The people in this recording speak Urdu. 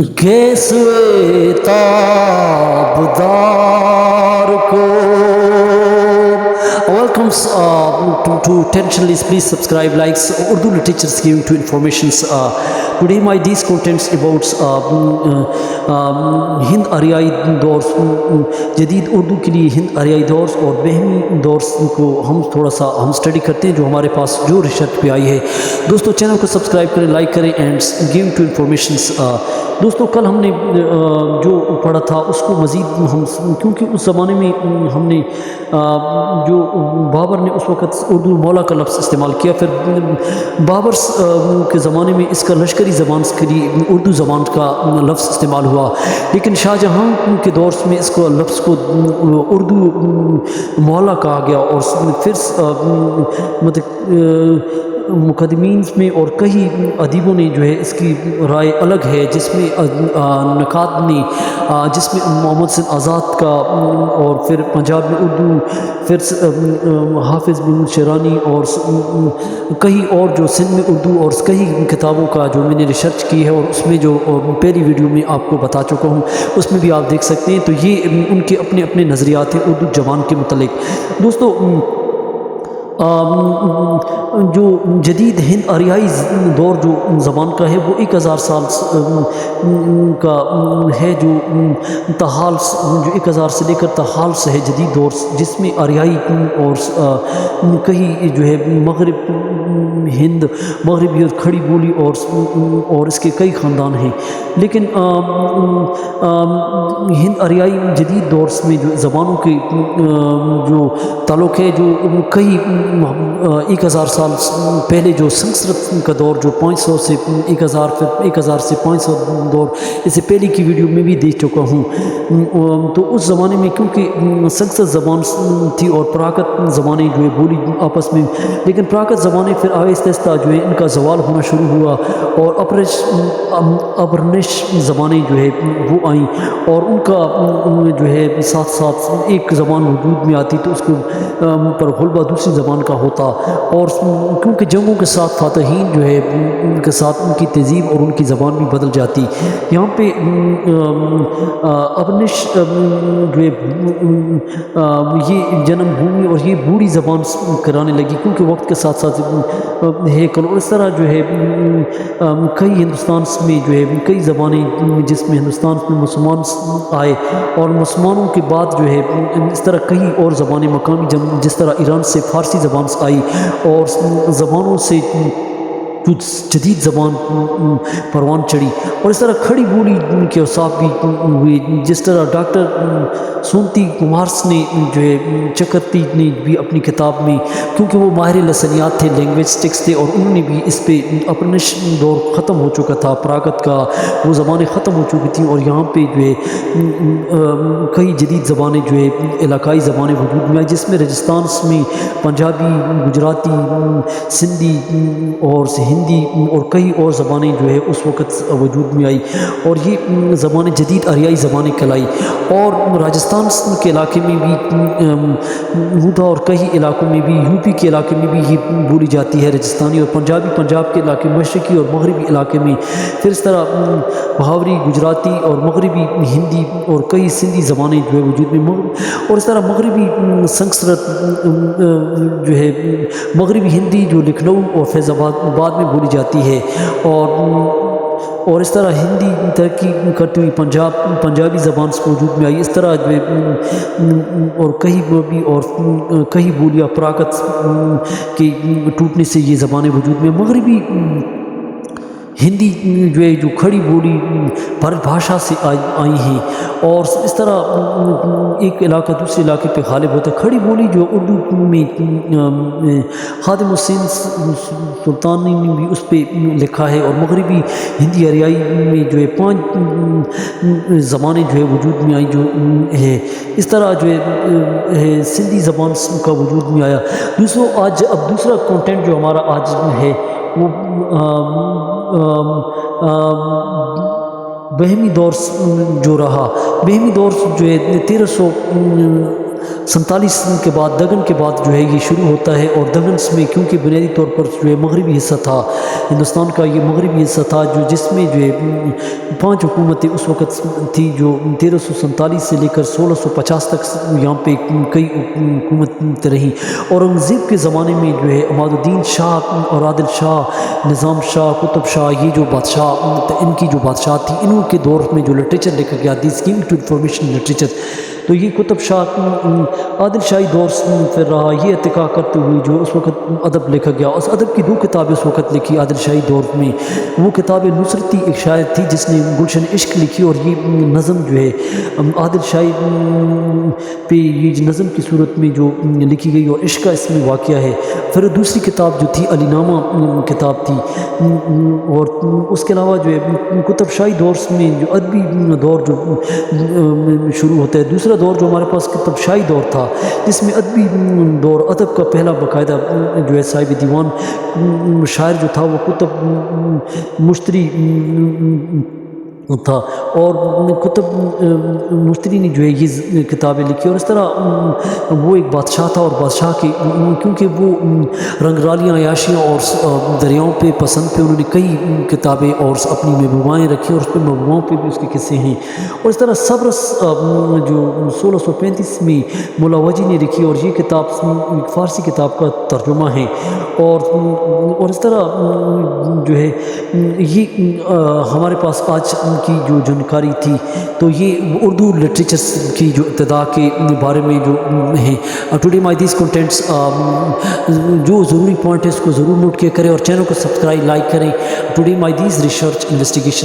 گیسوے تابدار کو welcome to Tensionless. Please subscribe, likes Urdu literatures giving to informations. Today my these contents about ہند آریائی دور، جدید اردو کے لیے ہند آریائی دور اور بہمی دور کو ہم تھوڑا سا اسٹڈی کرتے ہیں جو ہمارے پاس جو ریسرچ پہ آئی ہے۔ دوستو چینل کو سبسکرائب کریں، لائک کریں اینڈ گیو ٹو انفارمیشنس۔ دوستو کل ہم نے جو پڑھا تھا اس کو مزید ہم، کیونکہ اس زمانے میں ہم نے جو بابر نے اس وقت اردو مولا کا لفظ استعمال کیا، پھر بابر کے زمانے میں اس کا لشکری زبان کے لیے اردو زبان کا لفظ استعمال ہوا، لیکن شاہ جہاں کے دور میں اس کو لفظ کو اردو مولا کہا گیا، اور پھر مقدمین میں اور کئی ادیبوں نے جو ہے اس کی رائے الگ ہے، جس میں نقاد نے، جس میں محمد حسین آزاد کا، اور پھر پنجاب میں اردو، پھر حافظ بن شیرانی، اور کئی اور جو سندھ میں اردو، اور کئی کتابوں کا جو میں نے ریسرچ کی ہے، اور اس میں جو پہلی ویڈیو میں آپ کو بتا چکا ہوں اس میں بھی آپ دیکھ سکتے ہیں۔ تو یہ ان کے اپنے اپنے نظریات ہیں اردو زبان کے متعلق۔ دوستو جو جدید ہند آریائی دور جو زبان کا ہے وہ 1000 سال کا ہے، جو تحال، جو 1000 سے لے کر تحال سے ہے جدید دور، جس میں آریائی اور کئی جو ہے مغرب ہند، مغربی اور کھڑی بولی اور اس کے کئی خاندان ہیں، لیکن ہند آریائی جدید دور میں جو زبانوں کے جو تعلق ہے، جو کئی 1000 سال پہلے جو سنسکرت کا دور جو 500 سے 1000، پھر 1000 سے 500 دور، اسے پہلے کی ویڈیو میں بھی دیکھ چکا ہوں۔ تو اس زمانے میں کیونکہ سنسکرت زبان تھی اور پراکرت زبانیں جو ہے بولی آپس میں، لیکن پراکرت زبانیں پھر آہستہ آہستہ جو ہے ان کا زوال ہونا شروع ہوا، اور ابرنش زبانیں جو ہے وہ آئیں، اور ان کا جو ہے ساتھ ساتھ ایک زبان وجود میں آتی تو اس کو پر غلبہ دوسری زبان کا ہوتا، اور کیونکہ جنگوں کے ساتھ فاتحین جو ہے ان کے ساتھ ان کی تہذیب اور ان کی زبان بھی بدل جاتی۔ یہاں پہ ابرنش جو ہے یہ جنم بھومی اور یہ بوڑھی زبان کرانے لگی، کیونکہ وقت کے ساتھ ساتھ ہیکل، اور اس طرح جو ہے کئی ہندوستان میں جو ہے کئی زبانیں، جس میں ہندوستان میں مسلمان آئے، اور مسلمانوں کے بعد جو ہے اس طرح کئی اور زبانیں مقامی، جس طرح ایران سے فارسی زبان آئی، اور زبانوں سے جو جدید زبان پروان چڑھی، اور اس طرح کھڑی بولی کے اوصاف بھی ہوئے، جس طرح ڈاکٹر سونتی کمارس نے جو ہے چکرتی نے بھی اپنی کتاب میں، کیونکہ وہ ماہر لسانیات تھے، لینگویسٹکس تھے، اور انہوں نے بھی اس پہ اپرنش دور ختم ہو چکا تھا، پراکرت کا وہ زبانیں ختم ہو چکی تھیں، اور یہاں پہ جو ہے کئی جدید زبانیں جو ہے علاقائی زبانیں وجود میں آئی، جس میں راجستھان میں پنجابی، گجراتی، سندھی اور ہندی اور کئی اور زبانیں جو ہے اس وقت وجود میں آئی، اور یہ زبانیں جدید آریائی زبانیں کہلائی، اور راجستھان کے علاقے میں بھی ہوتا، اور کئی علاقوں میں بھی، یو پی کے علاقے میں بھی یہ بولی جاتی ہے راجستھانی، اور پنجابی پنجاب کے علاقے، مشرقی اور مغربی علاقے میں، پھر اس طرح بہاوری، گجراتی اور مغربی ہندی اور کئی سندھی زبانیں جو ہے وجود میں، اور اس طرح مغربی سنسکرت جو ہے مغربی ہندی جو لکھنؤ اور فیض آباد میں بولی جاتی ہے، اور اس طرح ہندی ترقی کرتی ہوئی پنجابی زبان سے وجود میں آئی، اس طرح جو ہے اور کئی بولیاں پراکرت کے ٹوٹنے سے یہ زبانیں وجود میں، مغربی ہندی جو ہے جو کھڑی بولی بھاشا سے آئی ہیں، اور اس طرح ایک علاقہ دوسرے علاقے پہ غالب ہوتا ہے۔ کھڑی بولی جو اردو میں خادم حسین سلطانی نے بھی اس پہ لکھا ہے، اور مغربی ہندی آریائی میں جو ہے 5 زبانیں جو ہے وجود میں آئی جو ہے، اس طرح جو ہے سندھی زبان کا وجود میں آیا۔ اب دوسرا کنٹینٹ جو ہمارا آج ہے وہ بہمی دور جو رہا، بہمی دور جو ہے 47 کے بعد دگن کے بعد جو ہے یہ شروع ہوتا ہے، اور دگنس میں کیونکہ بنیادی طور پر جو ہے مغربی حصہ تھا ہندوستان کا، یہ مغربی حصہ تھا جس میں جو ہے 5 حکومتیں اس وقت تھی، جو 1347 سے لے کر 1650 تک یہاں پہ کئی حکومتیں رہیں۔ اورنگزیب کے زمانے میں جو ہے عماد الدین شاہ اور عادل شاہ، نظام شاہ، قطب شاہ، یہ جو بادشاہ ان کی جو بادشاہ تھی، انہوں کے دور میں جو لٹریچر لکھا گیا، these giving to information literature, تو یہ قطب شاہ عادل شاہی دور پھر رہا، یہ ارتقا کرتے ہوئے جو اس وقت ادب لکھا گیا۔ اس ادب کی 2 کتابیں اس وقت لکھی عادل شاہی دور میں، وہ کتاب نصرتی ایک شاعر تھی جس نے گلشن عشق لکھی، اور یہ نظم جو ہے عادل شاہی پہ یہ نظم کی صورت میں جو لکھی گئی، اور عشق کا اس میں واقعہ ہے۔ پھر دوسری کتاب جو تھی علی نامہ کتاب تھی، اور اس کے علاوہ جو ہے قطب شاہی دور میں جو ادبی دور جو شروع ہوتا ہے، دوسرا دور جو ہمارے پاس قطب شاہی دور تھا، جس میں ادبی دور، ادب کا پہلا باقاعدہ جو ہے صاحب دیوان شاعر جو تھا وہ قطب مشتری تھا، اور قطب مشتری نے جو ہے یہ کتابیں لکھی، اور اس طرح وہ ایک بادشاہ تھا، اور بادشاہ کے کیونکہ وہ رنگرالیاں، عیاشیاں اور دریاؤں پہ پسند پہ انہوں نے کئی کتابیں اور اپنی محبوبائیں رکھی، اور اس پہ محبوباؤں پہ بھی اس کے قصے ہیں۔ اور اس طرح صبرس جو 1635 میں مولا وجی نے لکھی، اور یہ کتاب فارسی کتاب کا ترجمہ ہے، اور اس طرح جو ہے یہ ہمارے پاس آج کی جو جانکاری تھی، تو یہ اردو لٹریچر کی جو ابتدا کے بارے میں جو ہیں ٹوڈے مائی دیز کنٹینٹس، جو ضروری پوائنٹ ہے اس کو ضرور نوٹ کیا کریں، اور چینل کو سبسکرائب لائک کریں۔ Today my these research investigation